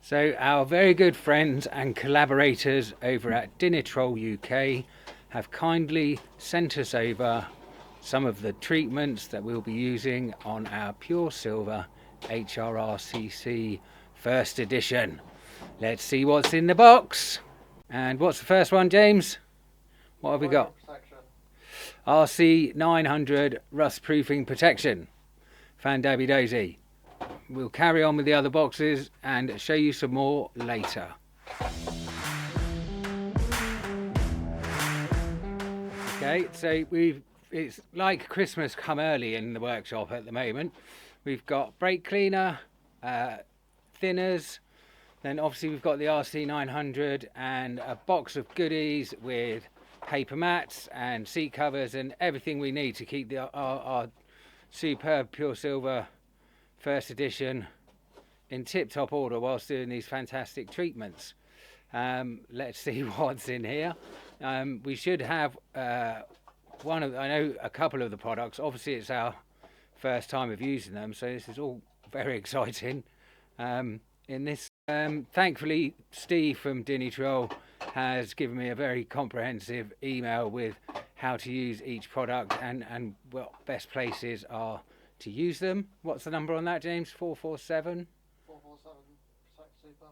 So our very good friends and collaborators over at Dinitrol UK have kindly sent us over some of the treatments that we'll be using on our pure silver HRRCC first edition. Let's see what's in the box. And what's the first one, James? What have we got? RC 900 rust proofing protection. Fandabby Daisy. We'll carry on with the other boxes and show you some more later. Okay, so it's like Christmas come early in the workshop at the moment. We've got brake cleaner, thinners, then obviously we've got the RC 900 and a box of goodies with paper mats and seat covers and everything we need to keep our superb pure silver first edition in tip-top order whilst doing these fantastic treatments. Let's see what's in here. We should have I know a couple of the products. Obviously it's our first time of using them, so this is all very exciting. In this, thankfully Steve from Dinitrol has given me a very comprehensive email with how to use each product and what best places are to use them. What's the number on that, James? 447? 447 Protect Super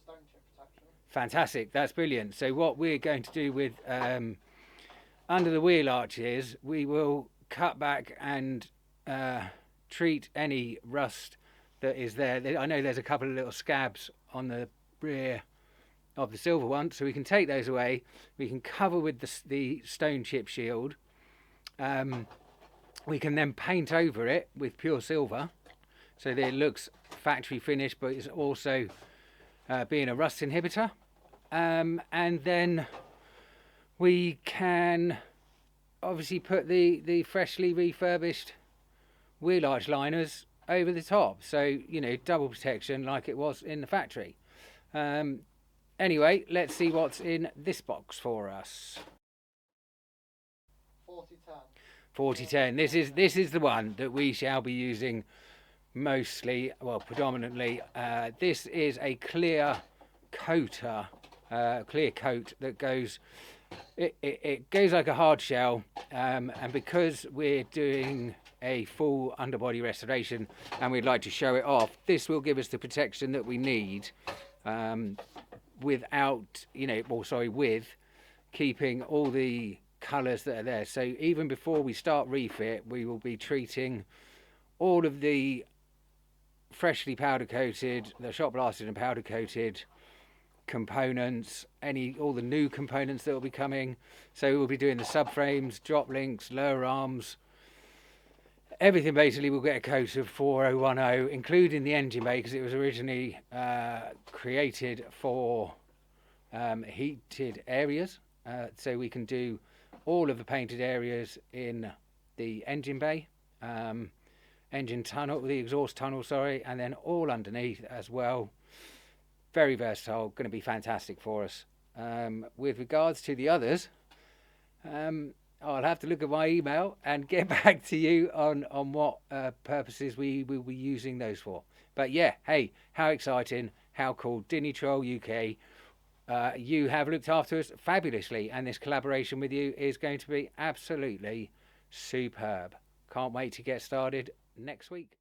Stone Chip Protection. Fantastic, that's brilliant. So what we're going to do with under the wheel arches, we will cut back and treat any rust that is there. I know there's a couple of little scabs on the rear of the silver one, so we can take those away. We can cover with the stone chip shield. We can then paint over it with pure silver so that it looks factory finished, but it's also being a rust inhibitor. And then we can obviously put the freshly refurbished wheel arch liners over the top, so you know, double protection like it was in the factory. Anyway, let's see what's in this box for us. 4010. 4010. This is the one that we shall be using mostly, well, predominantly. This is a clear coater, clear coat that goes. It goes like a hard shell, and because we're doing a full underbody restoration and we'd like to show it off, this will give us the protection that we need, without, you know, with keeping all the colours that are there. So even before we start refit, we will be treating all of the freshly powder coated, the shot blasted and powder coated components, all the new components that will be coming. So we'll be doing the subframes, drop links, lower arms, everything basically will get a coat of 4010, including the engine bay, because it was originally created for heated areas, so we can do all of the painted areas in the engine bay, engine tunnel, the exhaust tunnel, sorry, and then all underneath as well. Very versatile, going to be fantastic for us. With regards to the others, I'll have to look at my email and get back to you on what purposes we will be using those for. But yeah, hey, how exciting, how cool. Dinitrol UK, you have looked after us fabulously, and this collaboration with you is going to be absolutely superb. Can't wait to get started next week.